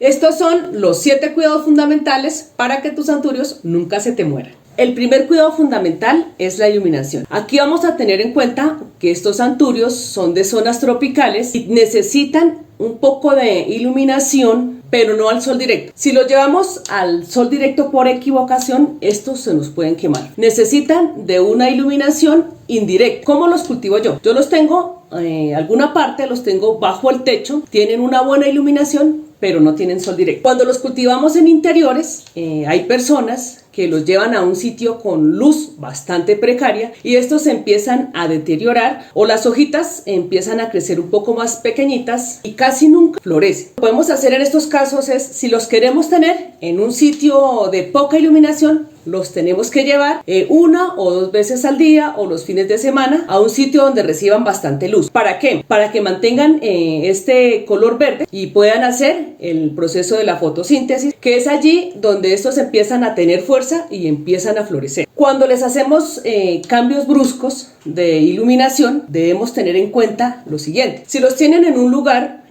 Estos son los 7 cuidados fundamentales para que tus anturios nunca se te mueran. El primer cuidado fundamental es la iluminación. Aquí vamos a tener en cuenta que estos anturios son de zonas tropicales y necesitan un poco de iluminación, pero no al sol directo. Si los llevamos al sol directo por equivocación, estos se nos pueden quemar. Necesitan de una iluminación indirecta. ¿Cómo los cultivo yo? Yo los tengo, alguna parte los tengo bajo el techo, tienen una buena iluminación, pero no tienen sol directo. Cuando los cultivamos en interiores, hay personas que los llevan a un sitio con luz bastante precaria y estos se empiezan a deteriorar o las hojitas empiezan a crecer un poco más pequeñitas y casi nunca florecen. Lo que podemos hacer en estos casos es, si los queremos tener en un sitio de poca iluminación, los tenemos que llevar 1 o 2 veces al día o los fines de semana a un sitio donde reciban bastante luz. ¿Para qué? Para que mantengan este color verde y puedan hacer el proceso de la fotosíntesis, que es allí donde estos empiezan a tener fuerza y empiezan a florecer. Cuando les hacemos cambios bruscos de iluminación, debemos tener en cuenta lo siguiente. Si los tienen en un lugar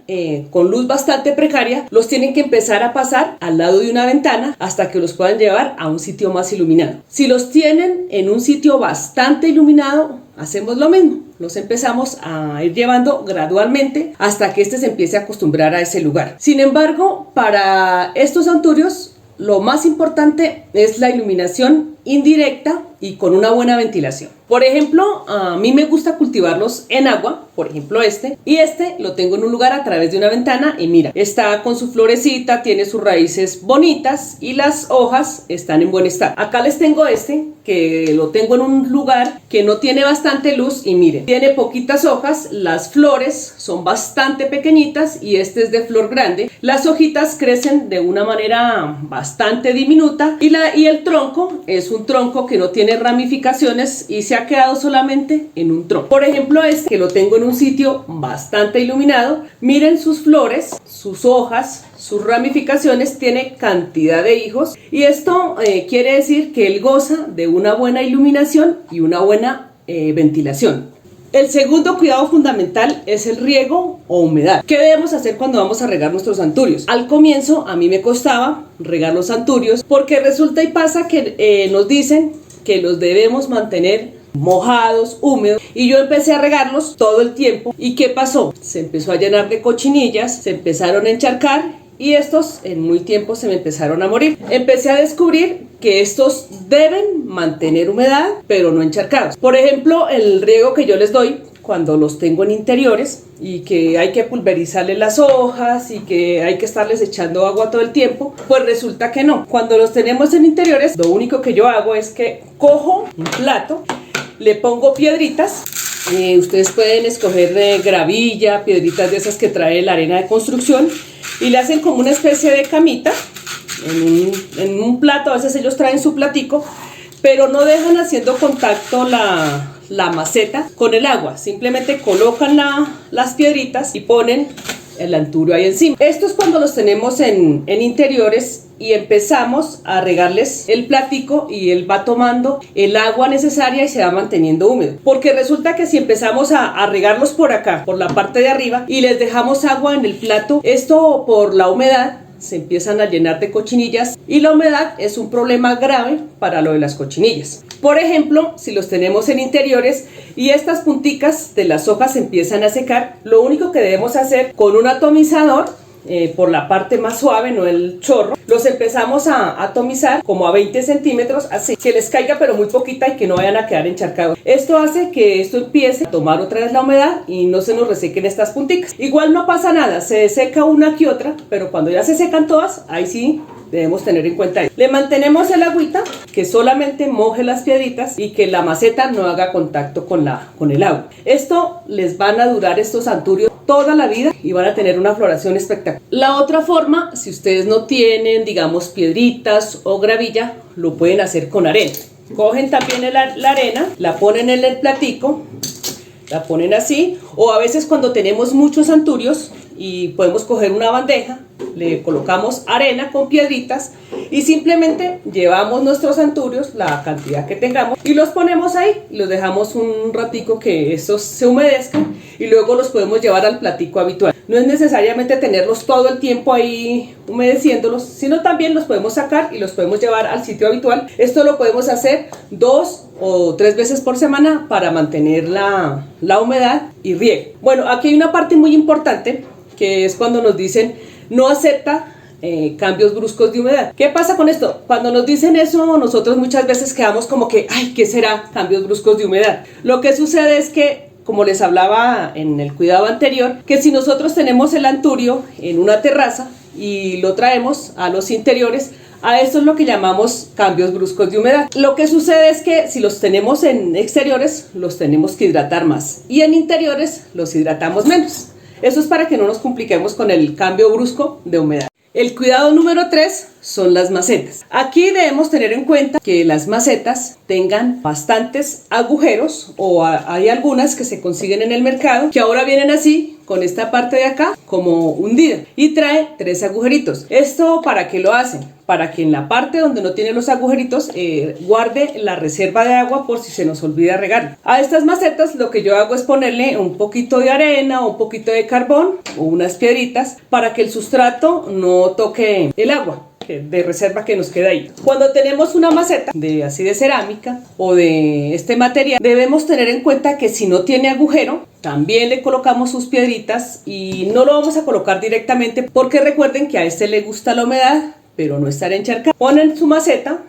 con luz bastante precaria, los tienen que empezar a pasar al lado de una ventana hasta que los puedan llevar a un sitio más iluminado. Si los tienen en un sitio bastante iluminado, hacemos lo mismo. Los empezamos a ir llevando gradualmente hasta que se empiece a acostumbrar a ese lugar. Sin embargo, para estos anturios, lo más importante es la iluminación indirecta y con una buena ventilación. Por ejemplo, a mí me gusta cultivarlos en agua, por ejemplo y lo tengo en un lugar a través de una ventana y mira, está con su florecita, tiene sus raíces bonitas y las hojas están en buen estado. Acá les tengo que lo tengo en un lugar que no tiene bastante luz y miren, tiene poquitas hojas, las flores son bastante pequeñitas y es de flor grande. Las hojitas crecen de una manera bastante diminuta y el tronco es un tronco que no tiene ramificaciones y se ha quedado solamente en un tronco. Por ejemplo, que lo tengo en un sitio bastante iluminado, miren sus flores, sus hojas, sus ramificaciones, tiene cantidad de higos y esto quiere decir que él goza de una buena iluminación y una buena ventilación. El segundo cuidado fundamental es el riego o humedad. ¿Qué debemos hacer cuando vamos a regar nuestros anturios? Al comienzo a mí me costaba regar los anturios porque resulta y pasa que nos dicen que los debemos mantener mojados, húmedos, y yo empecé a regarlos todo el tiempo. ¿Y qué pasó? Se empezó a llenar de cochinillas, se empezaron a encharcar y estos en muy tiempo se me empezaron a morir. Empecé a descubrir que estos deben mantener humedad pero no encharcados. Por ejemplo, el riego que yo les doy cuando los tengo en interiores y que hay que pulverizarles las hojas y que hay que estarles echando agua todo el tiempo, pues resulta que no. Cuando los tenemos en interiores, lo único que yo hago es que cojo un plato, le pongo piedritas. Ustedes pueden escoger gravilla, piedritas de esas que trae la arena de construcción y le hacen como una especie de camita en un plato. A veces ellos traen su platico, pero no dejan haciendo contacto la maceta con el agua. Simplemente colocan las piedritas y ponen el anturio ahí encima. Esto es cuando los tenemos en interiores y empezamos a regarles el platico y él va tomando el agua necesaria y se va manteniendo húmedo. Porque resulta que si empezamos a regarlos por acá, por la parte de arriba, y les dejamos agua en el plato, esto por la humedad se empiezan a llenar de cochinillas y la humedad es un problema grave para lo de las cochinillas. Por ejemplo, si los tenemos en interiores y estas punticas de las hojas empiezan a secar, lo único que debemos hacer con un atomizador, por la parte más suave, no el chorro, los empezamos a atomizar como a 20 centímetros, así, que les caiga pero muy poquita y que no vayan a quedar encharcados. Esto hace que esto empiece a tomar otra vez la humedad y no se nos resequen estas punticas. Igual no pasa nada, se seca una que otra, pero cuando ya se secan todas, ahí sí debemos tener en cuenta eso. Le mantenemos el agüita, que solamente moje las piedritas y que la maceta no haga contacto con el agua. Esto les van a durar estos anturios toda la vida y van a tener una floración espectacular. La otra forma, si ustedes no tienen, digamos, piedritas o gravilla, lo pueden hacer con arena. Cogen también la arena, la ponen en el platico, la ponen así, o a veces cuando tenemos muchos anturios, y podemos coger una bandeja, le colocamos arena con piedritas y simplemente llevamos nuestros anturios, la cantidad que tengamos, y los ponemos ahí, los dejamos un ratico que estos se humedezcan y luego los podemos llevar al platico habitual. No es necesariamente tenerlos todo el tiempo ahí humedeciéndolos, sino también los podemos sacar y los podemos llevar al sitio habitual. Esto lo podemos hacer 2 o 3 veces por semana para mantener la humedad y riego. Bueno, aquí hay una parte muy importante que es cuando nos dicen no acepta cambios bruscos de humedad. ¿Qué pasa con esto? Cuando nos dicen eso, nosotros muchas veces quedamos como que, ay, ¿qué será cambios bruscos de humedad? Lo que sucede es que, como les hablaba en el cuidado anterior, que si nosotros tenemos el anturio en una terraza y lo traemos a los interiores, a eso es lo que llamamos cambios bruscos de humedad. Lo que sucede es que si los tenemos en exteriores, los tenemos que hidratar más y en interiores los hidratamos menos. Eso es para que no nos compliquemos con el cambio brusco de humedad. El cuidado número 3 son las macetas. Aquí debemos tener en cuenta que las macetas tengan bastantes agujeros, o hay algunas que se consiguen en el mercado que ahora vienen así, con esta parte de acá como hundida, y trae 3 agujeritos. ¿Esto para qué lo hacen? Para que en la parte donde no tiene los agujeritos guarde la reserva de agua por si se nos olvida regar. A estas macetas lo que yo hago es ponerle un poquito de arena o un poquito de carbón o unas piedritas para que el sustrato no toque el agua de reserva que nos queda ahí. Cuando tenemos una maceta así de cerámica o de este material, debemos tener en cuenta que si no tiene agujero, también le colocamos sus piedritas y no lo vamos a colocar directamente porque recuerden que a este le gusta la humedad, pero no estar encharcado. Ponen su maceta,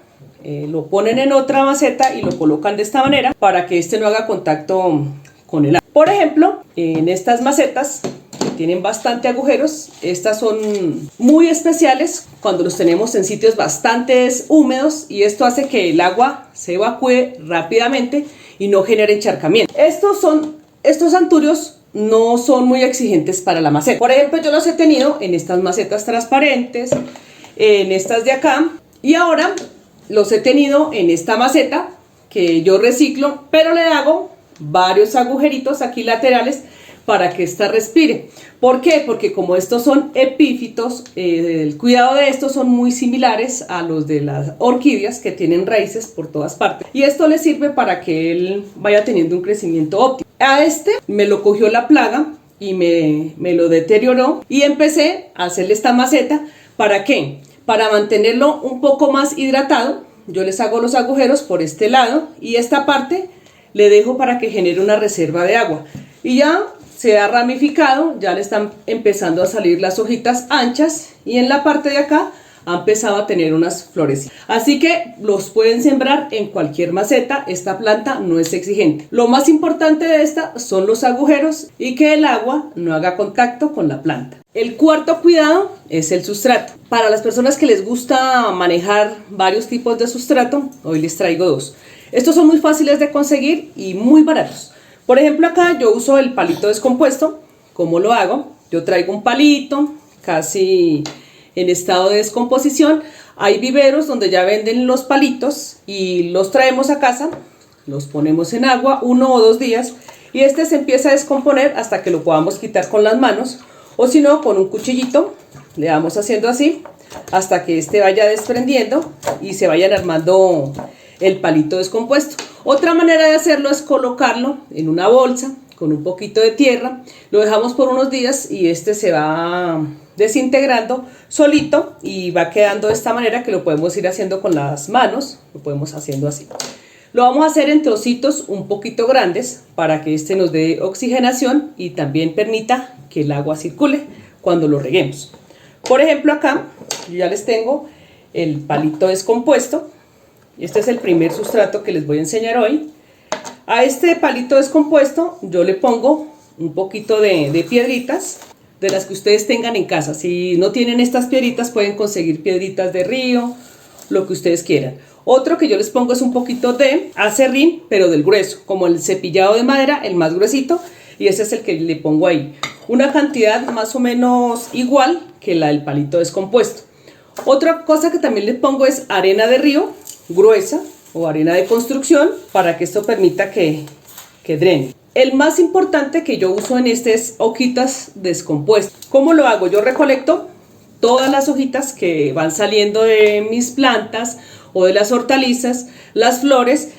lo ponen en otra maceta y lo colocan de esta manera para que este no haga contacto con el agua. Por ejemplo, en estas macetas tienen bastante agujeros, estas son muy especiales cuando los tenemos en sitios bastante húmedos y esto hace que el agua se evacúe rápidamente y no genere encharcamiento. Estos anturios no son muy exigentes para la maceta. Por ejemplo, yo los he tenido en estas macetas transparentes, en estas de acá, y ahora los he tenido en esta maceta que yo reciclo, pero le hago varios agujeritos aquí laterales para que ésta respire. ¿Por qué? Porque como estos son epífitos, el cuidado de estos son muy similares a los de las orquídeas que tienen raíces por todas partes. Y esto le sirve para que él vaya teniendo un crecimiento óptimo. A este me lo cogió la plaga y me lo deterioró y empecé a hacerle esta maceta. ¿Para qué? Para mantenerlo un poco más hidratado. Yo les hago los agujeros por este lado y esta parte le dejo para que genere una reserva de agua. Y ya se ha ramificado, ya le están empezando a salir las hojitas anchas y en la parte de acá ha empezado a tener unas flores. Así que los pueden sembrar en cualquier maceta, esta planta no es exigente. Lo más importante de esta son los agujeros y que el agua no haga contacto con la planta. El cuarto cuidado es el sustrato. Para las personas que les gusta manejar varios tipos de sustrato, hoy les traigo 2. Estos son muy fáciles de conseguir y muy baratos. Por ejemplo, acá yo uso el palito descompuesto. ¿Cómo lo hago? Yo traigo un palito casi en estado de descomposición. Hay viveros donde ya venden los palitos y los traemos a casa, los ponemos en agua 1 o 2 días y este se empieza a descomponer hasta que lo podamos quitar con las manos o si no con un cuchillito le vamos haciendo así hasta que este vaya desprendiendo y se vayan armando el palito descompuesto. Otra manera de hacerlo es colocarlo en una bolsa con un poquito de tierra, lo dejamos por unos días y este se va desintegrando solito y va quedando de esta manera que lo podemos ir haciendo con las manos, lo podemos haciendo así. Lo vamos a hacer en trocitos un poquito grandes para que este nos dé oxigenación y también permita que el agua circule cuando lo reguemos. Por ejemplo, acá yo ya les tengo el palito descompuesto. Este es el primer sustrato que les voy a enseñar hoy. A este palito descompuesto yo le pongo un poquito de piedritas, de las que ustedes tengan en casa. Si no tienen estas piedritas pueden conseguir piedritas de río, lo que ustedes quieran. Otro que yo les pongo es un poquito de acerrín, pero del grueso, como el cepillado de madera, el más gruesito, y ese es el que le pongo ahí. Una cantidad más o menos igual que la del palito descompuesto. Otra cosa que también les pongo es arena de río, gruesa, o arena de construcción, para que esto permita que drene. El más importante que yo uso en este es hojitas descompuestas. ¿Cómo lo hago? Yo recolecto todas las hojitas que van saliendo de mis plantas o de las hortalizas, las flores,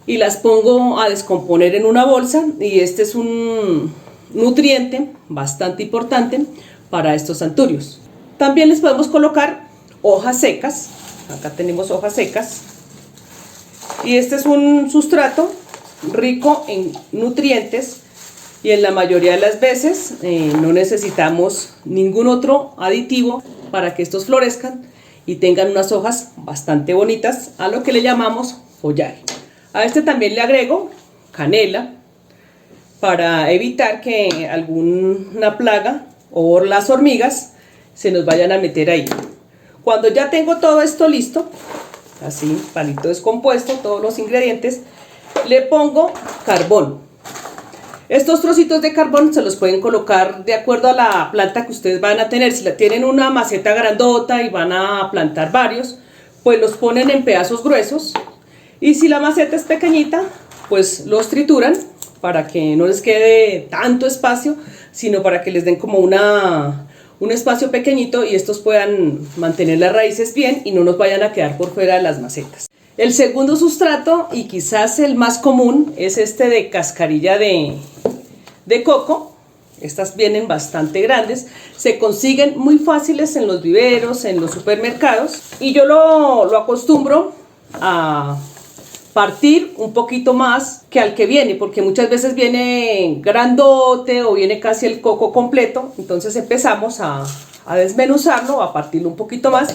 y las pongo a descomponer en una bolsa, y este es un nutriente bastante importante para estos anturios. También les podemos colocar hojas secas. Acá tenemos hojas secas, y este es un sustrato rico en nutrientes, y en la mayoría de las veces no necesitamos ningún otro aditivo para que estos florezcan y tengan unas hojas bastante bonitas, a lo que le llamamos follaje. A este también le agrego canela para evitar que alguna plaga o las hormigas se nos vayan a meter ahí. Cuando ya tengo todo esto listo, así, palito descompuesto, todos los ingredientes, le pongo carbón. Estos trocitos de carbón se los pueden colocar de acuerdo a la planta que ustedes van a tener. Si la tienen una maceta grandota y van a plantar varios, pues los ponen en pedazos gruesos. Y si la maceta es pequeñita, pues los trituran para que no les quede tanto espacio, sino para que les den como un espacio pequeñito y estos puedan mantener las raíces bien y no nos vayan a quedar por fuera de las macetas. El segundo sustrato, y quizás el más común, es este de cascarilla de coco. Estas vienen bastante grandes, se consiguen muy fáciles en los viveros, en los supermercados, y yo lo acostumbro a partir un poquito más que al que viene, porque muchas veces viene grandote o viene casi el coco completo. Entonces empezamos a desmenuzarlo, a partirlo un poquito más,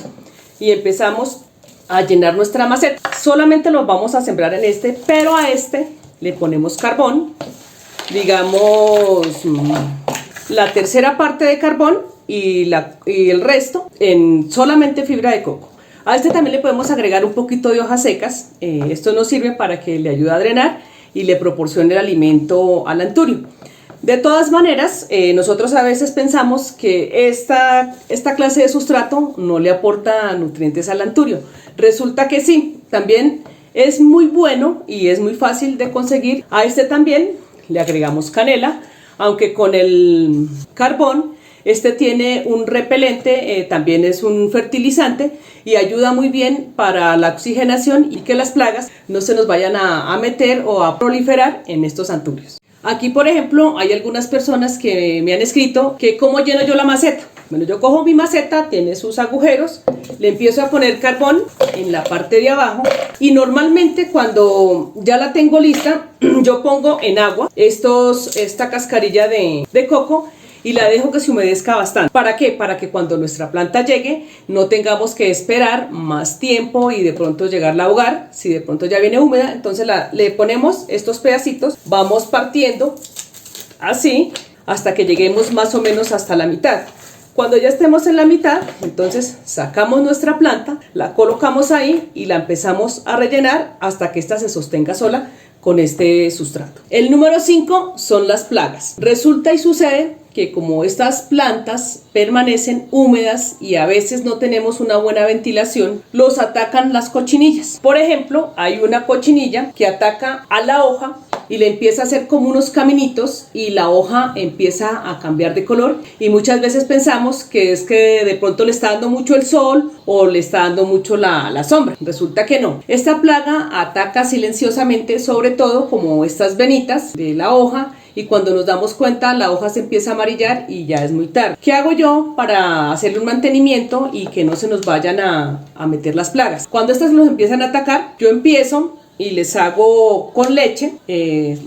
y empezamos a llenar nuestra maceta. Solamente los vamos a sembrar en este, pero a este le ponemos carbón, digamos la tercera parte de carbón, y el resto en solamente fibra de coco. A este también le podemos agregar un poquito de hojas secas. Esto nos sirve para que le ayude a drenar y le proporcione el alimento al anturio. De todas maneras, nosotros a veces pensamos que esta clase de sustrato no le aporta nutrientes al anturio. Resulta que sí, también es muy bueno y es muy fácil de conseguir. A este también le agregamos canela, aunque con el carbón este tiene un repelente, también es un fertilizante y ayuda muy bien para la oxigenación y que las plagas no se nos vayan a meter o a proliferar en estos anturios. Aquí, por ejemplo, hay algunas personas que me han escrito que cómo lleno yo la maceta. Bueno, yo cojo mi maceta, tiene sus agujeros, le empiezo a poner carbón en la parte de abajo, y normalmente cuando ya la tengo lista, yo pongo en agua esta cascarilla de coco y la dejo que se humedezca bastante. ¿Para qué? Para que cuando nuestra planta llegue no tengamos que esperar más tiempo y de pronto llegarla a ahogar. Si de pronto ya viene húmeda, entonces le ponemos estos pedacitos, vamos partiendo así hasta que lleguemos más o menos hasta la mitad. Cuando ya estemos en la mitad, entonces sacamos nuestra planta, la colocamos ahí y la empezamos a rellenar hasta que esta se sostenga sola con este sustrato. El número 5 son las plagas. Resulta y sucede que como estas plantas permanecen húmedas y a veces no tenemos una buena ventilación, los atacan las cochinillas. Por ejemplo, hay una cochinilla que ataca a la hoja y le empieza a hacer como unos caminitos y la hoja empieza a cambiar de color, y muchas veces pensamos que es que de pronto le está dando mucho el sol o le está dando mucho la sombra. Resulta que no. Esta plaga ataca silenciosamente, sobre todo como estas venitas de la hoja, y cuando nos damos cuenta la hoja se empieza a amarillar y ya es muy tarde. ¿Qué hago yo para hacerle un mantenimiento y que no se nos vayan a meter las plagas? Cuando estas los empiezan a atacar, yo empiezo y les hago con leche,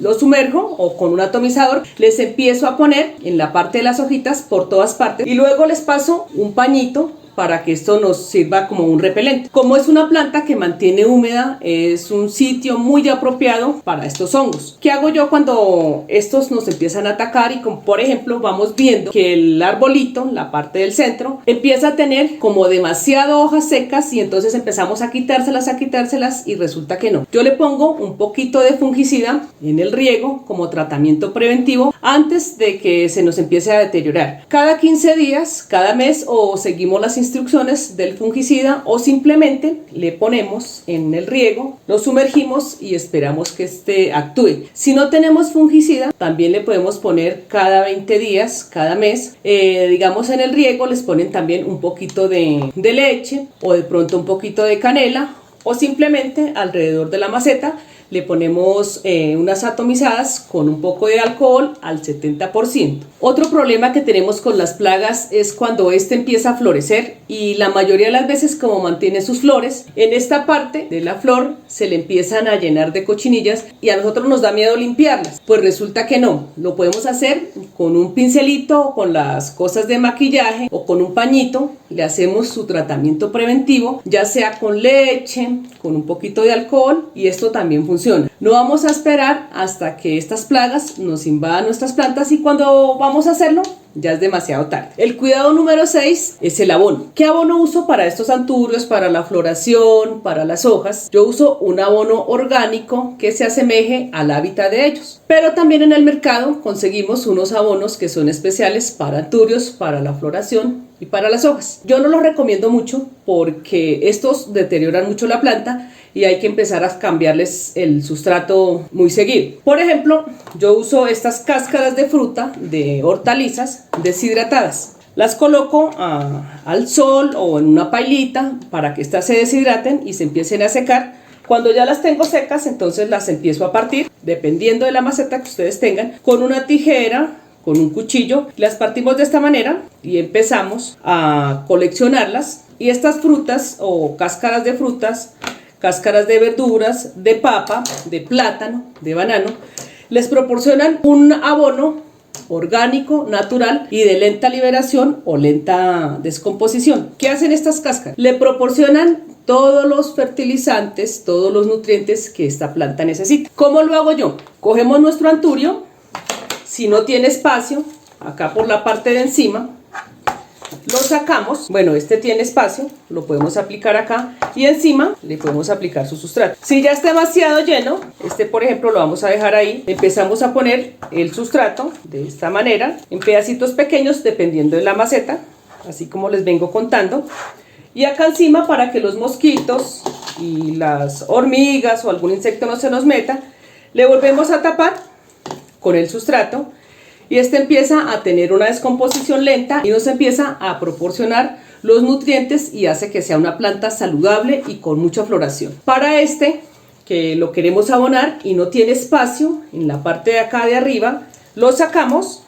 los sumerjo, o con un atomizador, les empiezo a poner en la parte de las hojitas por todas partes, y luego les paso un pañito para que esto nos sirva como un repelente. Como es una planta que mantiene húmeda, es un sitio muy apropiado para estos hongos. ¿Qué hago yo cuando estos nos empiezan a atacar? Y como por ejemplo vamos viendo que el arbolito, la parte del centro, empieza a tener como demasiado hojas secas, y entonces empezamos a quitárselas y resulta que no. Yo le pongo un poquito de fungicida en el riego como tratamiento preventivo antes de que se nos empiece a deteriorar. Cada 15 días, cada mes, o seguimos las instrucciones instrucciones del fungicida o simplemente le ponemos en el riego, lo sumergimos y esperamos que este actúe. Si no tenemos fungicida, también le podemos poner cada 20 días, cada mes, digamos en el riego les ponen también un poquito de leche o de pronto un poquito de canela o simplemente alrededor de la maceta le ponemos unas atomizadas con un poco de alcohol al 70%. Otro problema que tenemos con las plagas es cuando este empieza a florecer y la mayoría de las veces como mantiene sus flores, en esta parte de la flor se le empiezan a llenar de cochinillas y a nosotros nos da miedo limpiarlas. Pues resulta que no, lo podemos hacer con un pincelito, con las cosas de maquillaje o con un pañito, le hacemos su tratamiento preventivo, ya sea con leche, con un poquito de alcohol y esto también funciona. No vamos a esperar hasta que estas plagas nos invadan nuestras plantas y cuando vamos a hacerlo ya es demasiado tarde. El cuidado número 6 es el abono. ¿Qué abono uso para estos anturios, para la floración, para las hojas? Yo uso un abono orgánico que se asemeje al hábitat de ellos. Pero también en el mercado conseguimos unos abonos que son especiales para anturios, para la floración y para las hojas. Yo no los recomiendo mucho porque estos deterioran mucho la planta y hay que empezar a cambiarles el sustrato muy seguido. Por ejemplo, yo uso estas cáscaras de fruta, de hortalizas deshidratadas. Las coloco al sol o en una pailita para que estas se deshidraten y se empiecen a secar. Cuando ya las tengo secas, entonces las empiezo a partir, dependiendo de la maceta que ustedes tengan, con una tijera, con un cuchillo. Las partimos de esta manera y empezamos a coleccionarlas. Y estas frutas o cáscaras de frutas, cáscaras de verduras, de papa, de plátano, de banano, les proporcionan un abono orgánico, natural y de lenta liberación o lenta descomposición. ¿Qué hacen estas cáscaras? Le proporcionan todos los fertilizantes, todos los nutrientes que esta planta necesita. ¿Cómo lo hago yo? Cogemos nuestro anturio, si no tiene espacio, acá por la parte de encima, lo sacamos. Bueno, este tiene espacio, lo podemos aplicar acá y encima le podemos aplicar su sustrato. Si ya está demasiado lleno, este por ejemplo lo vamos a dejar ahí. Empezamos a poner el sustrato de esta manera, en pedacitos pequeños dependiendo de la maceta, así como les vengo contando. Y acá encima, para que los mosquitos y las hormigas o algún insecto no se nos meta, le volvemos a tapar con el sustrato. Y este empieza a tener una descomposición lenta y nos empieza a proporcionar los nutrientes y hace que sea una planta saludable y con mucha floración. Para este, que lo queremos abonar y no tiene espacio en la parte de acá de arriba, lo sacamos,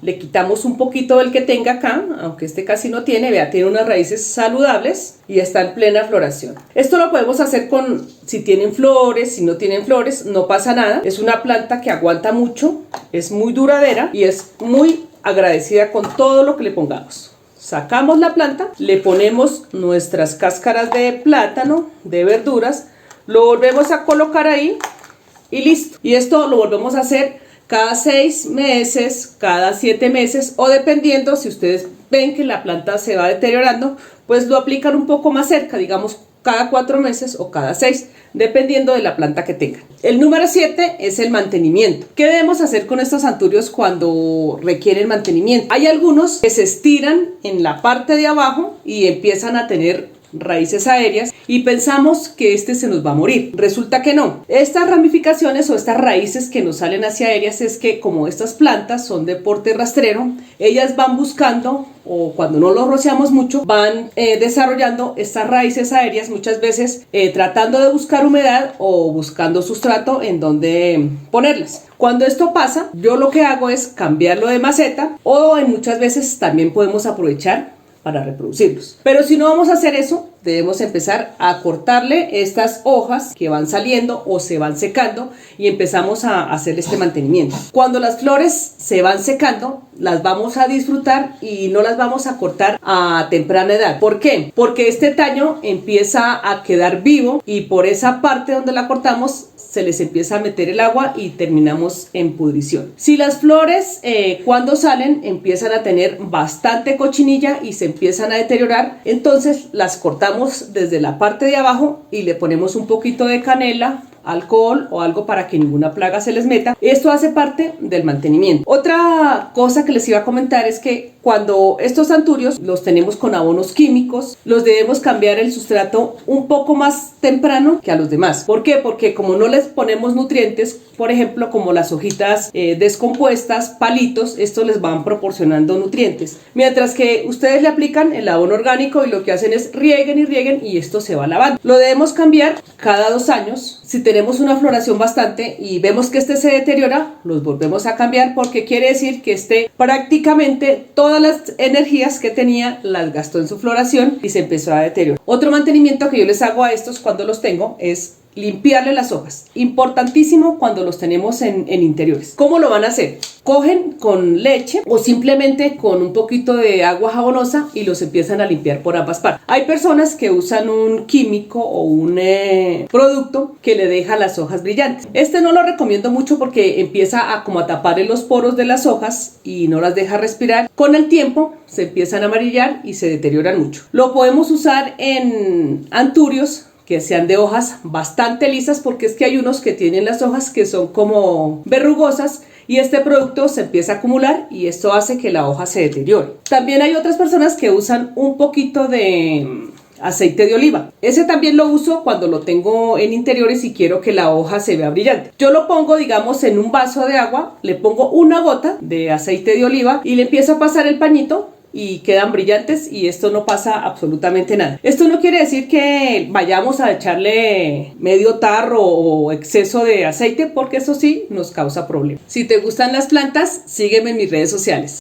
le quitamos un poquito del que tenga acá, aunque este casi no tiene, vea, tiene unas raíces saludables y está en plena floración. Esto lo podemos hacer con, si tienen flores, si no tienen flores, no pasa nada. Es una planta que aguanta mucho, es muy duradera y es muy agradecida con todo lo que le pongamos. Sacamos la planta, le ponemos nuestras cáscaras de plátano, de verduras, lo volvemos a colocar ahí y listo. Y esto lo volvemos a hacer cada 6 meses, cada 7 meses o dependiendo, si ustedes ven que la planta se va deteriorando, pues lo aplican un poco más cerca, digamos cada 4 meses o cada 6, dependiendo de la planta que tengan. El número 7 es el mantenimiento. ¿Qué debemos hacer con estos anturios cuando requieren mantenimiento? Hay algunos que se estiran en la parte de abajo y empiezan a tener raíces aéreas y pensamos que este se nos va a morir. Resulta que no. Estas ramificaciones o estas raíces que nos salen hacia aéreas es que como estas plantas son de porte rastrero, ellas van buscando, o cuando no los rociamos mucho, van desarrollando estas raíces aéreas muchas veces tratando de buscar humedad o buscando sustrato en donde ponerlas. Cuando esto pasa, yo lo que hago es cambiarlo de maceta o en muchas veces también podemos aprovechar para reproducirlos. Pero si no vamos a hacer eso, debemos empezar a cortarle estas hojas que van saliendo o se van secando y empezamos a hacer este mantenimiento. Cuando las flores se van secando, las vamos a disfrutar y no las vamos a cortar a temprana edad. ¿Por qué? Porque este tallo empieza a quedar vivo y por esa parte donde la cortamos se les empieza a meter el agua y terminamos en pudrición. Si las flores cuando salen empiezan a tener bastante cochinilla y se empiezan a deteriorar, entonces las cortamos desde la parte de abajo y le ponemos un poquito de canela alcohol o algo para que ninguna plaga se les meta. Esto hace parte del mantenimiento. Otra cosa que les iba a comentar es que cuando estos anturios los tenemos con abonos químicos, los debemos cambiar el sustrato un poco más temprano que a los demás. ¿Por qué? Porque como no les ponemos nutrientes, por ejemplo, como las hojitas descompuestas, palitos, estos les van proporcionando nutrientes. Mientras que ustedes le aplican el abono orgánico y lo que hacen es rieguen y rieguen y esto se va lavando. Lo debemos cambiar cada 2 años. Si tenemos una floración bastante y vemos que este se deteriora, los volvemos a cambiar porque quiere decir que este prácticamente todas las energías que tenía las gastó en su floración y se empezó a deteriorar. Otro mantenimiento que yo les hago a estos cuando los tengo es limpiarle las hojas. Importantísimo cuando los tenemos en interiores. ¿Cómo lo van a hacer? Cogen con leche o simplemente con un poquito de agua jabonosa y los empiezan a limpiar por ambas partes. Hay personas que usan un químico o un producto que le deja las hojas brillantes. Este no lo recomiendo mucho porque empieza a como a taparle los poros de las hojas y no las deja respirar. Con el tiempo se empiezan a amarillar y se deterioran mucho. Lo podemos usar en anturios que sean de hojas bastante lisas, porque es que hay unos que tienen las hojas que son como verrugosas y este producto se empieza a acumular y esto hace que la hoja se deteriore. También hay otras personas que usan un poquito de aceite de oliva. Ese también lo uso cuando lo tengo en interiores y quiero que la hoja se vea brillante. Yo lo pongo, digamos, en un vaso de agua, le pongo una gota de aceite de oliva y le empiezo a pasar el pañito y quedan brillantes y esto no pasa absolutamente nada. Esto no quiere decir que vayamos a echarle medio tarro o exceso de aceite, porque eso sí nos causa problemas. Si te gustan las plantas, sígueme en mis redes sociales.